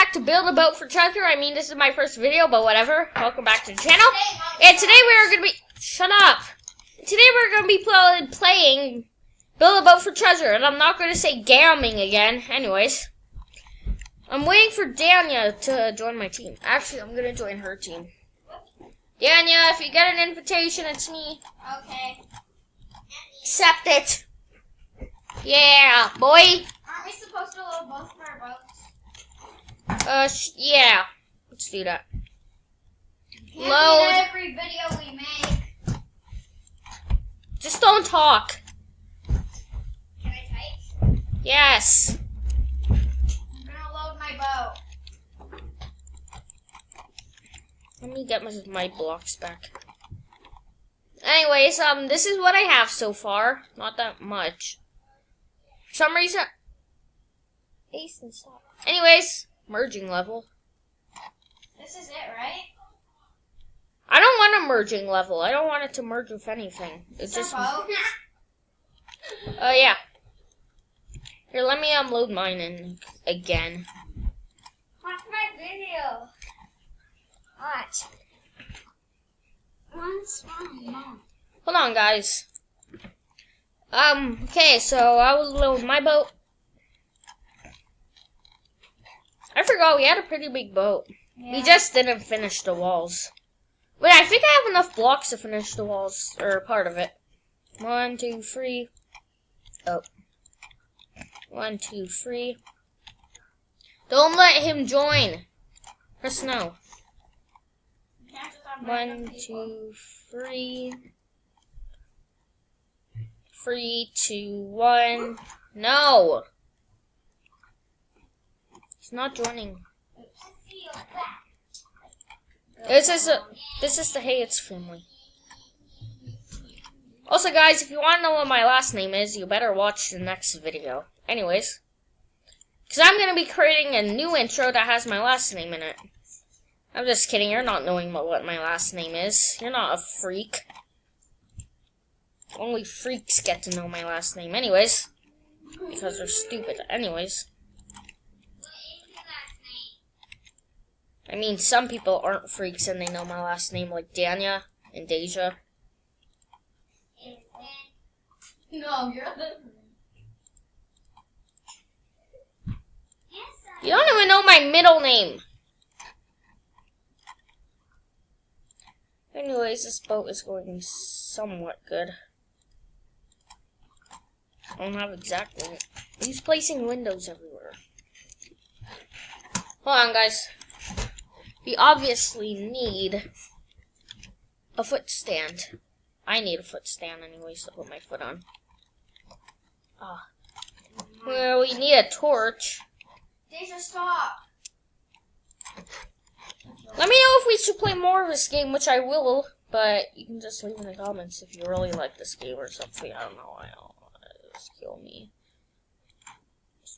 back to Build a Boat for Treasure. I mean, this is my first video, but whatever. Welcome back to the channel. And today we're going to be... Shut up. Today we're going to be playing Build a Boat for Treasure. And I'm not going to say gaming again. Anyways. I'm waiting for Danya to join my team. Actually, I'm going to join her team. Danya, if you get an invitation, it's me. Okay. Accept it. Yeah, boy. Aren't we supposed to load both of our boats? Yeah. Let's do that. Can't Load. be every video we make. Just don't talk. Can I type? Yes. I'm gonna load my boat. Let me get my blocks back. Anyways, this is what I have so far. Not that much. For some reason... Ace and stop. Anyways, merging level. This is it, right? I don't want a merging level. I don't want it to merge with anything. It's just... boat. yeah. Here, let me load mine in again. Watch my video. Watch. One's fine, Mom. Hold on, guys. Okay, so I will load my boat. I forgot we had a pretty big boat. Yeah. We just didn't finish the walls. Wait, I think I have enough blocks to finish the walls, or part of it. 1, 2, 3. Oh. 1, 2, 3. Don't let him join. Press no. 1, 2, 3. 3, 2, 1. No! He's not joining. This is the Hayes family. Also, guys, if you want to know what my last name is, you better watch the next video. Anyways. Because I'm going to be creating a new intro that has my last name in it. I'm just kidding. You're not knowing what my last name is. You're not a freak. Only freaks get to know my last name. Anyways. Because they're stupid. Anyways. I mean, some people aren't freaks and they know my last name, like Danya and Deja. No, you're the... You don't even know my middle name. Anyways, this boat is going somewhat good. I don't have exactly. He's placing windows everywhere. Hold on, guys. We obviously need a foot stand. I need a foot stand anyways to put my foot on. Well, we need a torch. Deja, stop. Let me know if we should play more of this game, which I will, but you can just leave in the comments if you really like this game or something. I don't know. I don't want to just kill me.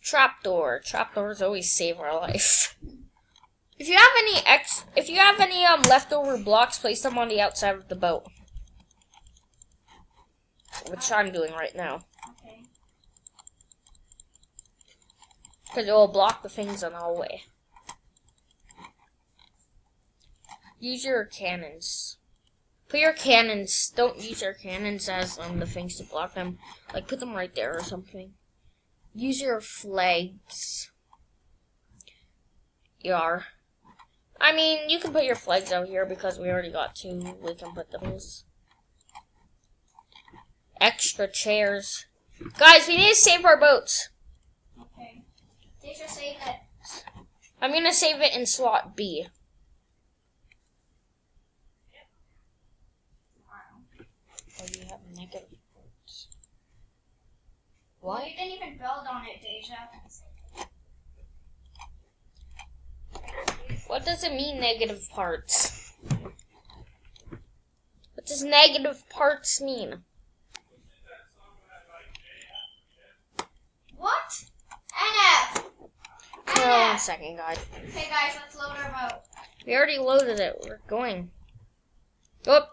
Trapdoor. Trapdoors always save our life. If you have any leftover blocks, place them on the outside of the boat. Which I'm doing right now. Okay. Because it will block the things on our way. Use your cannons. Put your cannons. Don't use your cannons as the things to block them. Like put them right there or something. Use your flags. Yar. I mean, you can put your flags out here because we already got 2. We can put those. Extra chairs. Guys, we need to save our boats. Okay. Deja, save it. I'm going to save it in slot B. Oh, you have negative parts. What? Well, you didn't even build on it, Deja. What does it mean, negative parts? What does negative parts mean? What? NF! Hold on 1 second, guys. Okay, guys, let's load our boat. We already loaded it. We're going. Oop.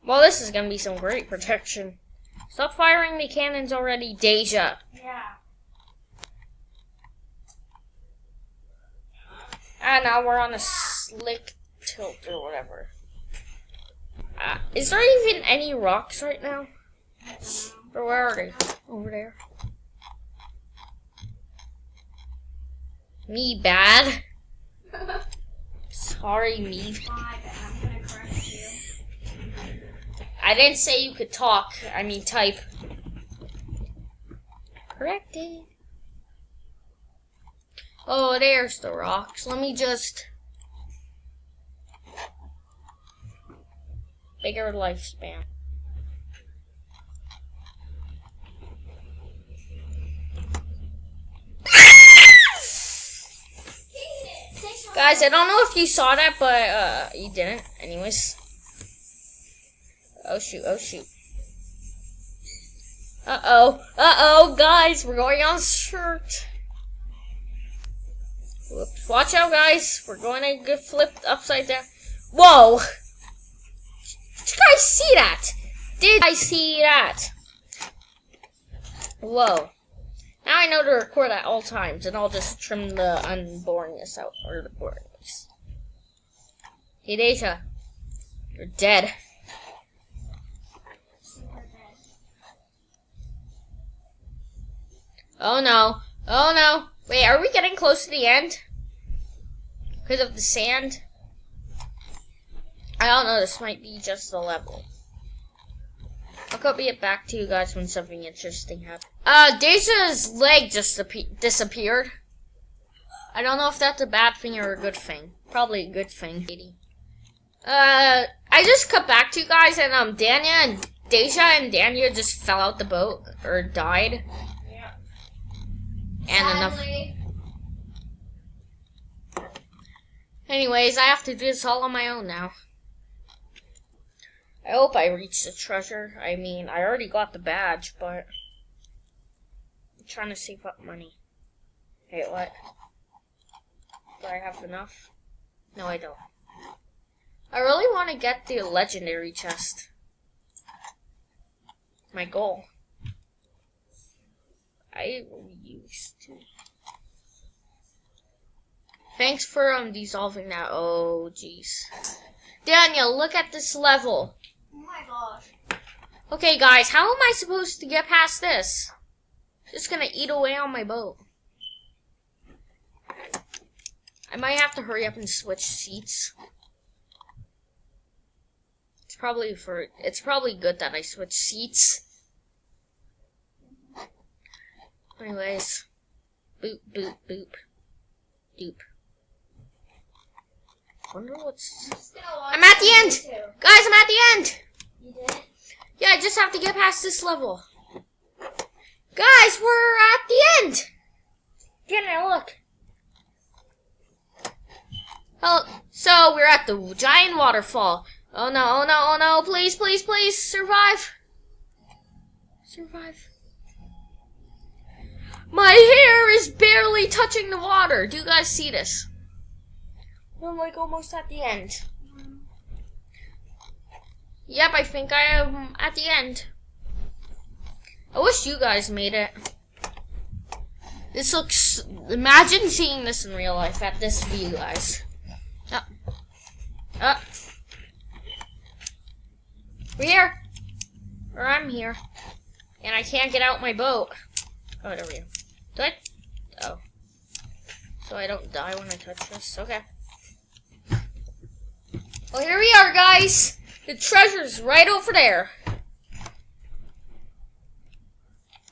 Well, this is going to be some great protection. Stop firing the cannons already, Deja. Yeah. And now we're on a slick tilt or whatever. Is there even any rocks right now? Or where are they? Over there. Me bad. Sorry, me. My bad. I'm gonna correct you. I didn't say you could talk. I mean type. Corrected. Oh, there's the rocks. Let me just... Bigger lifespan. Guys, I don't know if you saw that, but you didn't. Anyways. Oh shoot, oh shoot. Uh-oh, guys, we're going on shirt. Whoops. Watch out, guys. We're going to get flipped upside down. Whoa! Did you guys see that? Did I see that? Whoa. Now I know to record at all times, and I'll just trim the unboringness out, or the boringness. Hey, Deja. You're dead. Oh no. Oh no. Wait, are we getting close to the end? Because of the sand? I don't know, this might be just the level. I'll copy it back to you guys when something interesting happens. Deja's leg just disappeared. I don't know if that's a bad thing or a good thing. Probably a good thing. I just cut back to you guys, and Deja and Danya just fell out the boat, or died. Yeah. And Sadly. Anyways, I have to do this all on my own now. I hope I reach the treasure. I mean, I already got the badge, but I'm trying to save up money. Hey, what? Do I have enough? No, I don't. I really want to get the legendary chest. My goal. I used to. Thanks for dissolving that. Oh, jeez. Daniel, look at this level. Oh my gosh. Okay, guys, how am I supposed to get past this? Just gonna eat away on my boat. I might have to hurry up and switch seats. It's probably good that I switch seats. Anyways, boop, boop, boop, doop. Wonder what's... I'm at the end! Guys, I'm at the end! You did? Yeah, I just have to get past this level. Guys, we're at the end! Daniel, look. Oh, so we're at the giant waterfall. Oh no, oh no, oh no, please, please, please, survive. Survive. My hair is barely touching the water. Do you guys see this? I'm like almost at the end. Yep, I think I am at the end. I wish you guys made it. This looks... Imagine seeing this in real life at this view, guys. We're here. Or I'm here. And I can't get out my boat. Oh, there we go. Do I? Oh. So I don't die when I touch this? Okay. Well, here we are, guys. The treasure's right over there.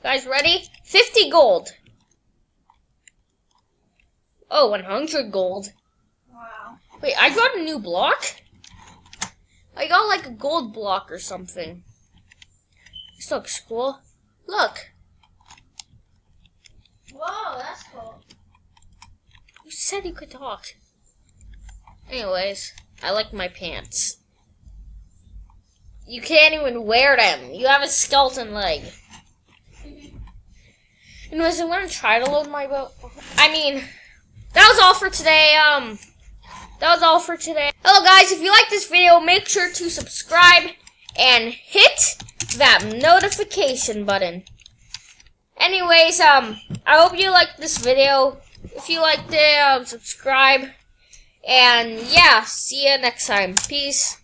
Guys, ready? 50 gold. Oh, 100 gold. Wow. Wait, I got a new block? I got like a gold block or something. This looks cool. Look. Whoa, that's cool. You said you could talk. Anyways, I like my pants. You can't even wear them. You have a skeleton leg. Anyways, I'm gonna try to load my boat. I mean, that was all for today. Hello guys, if you like this video, make sure to subscribe and hit that notification button. Anyways, I hope you liked this video. If you liked it, subscribe And yeah, see ya next time. Peace.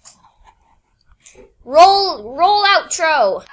Roll outro.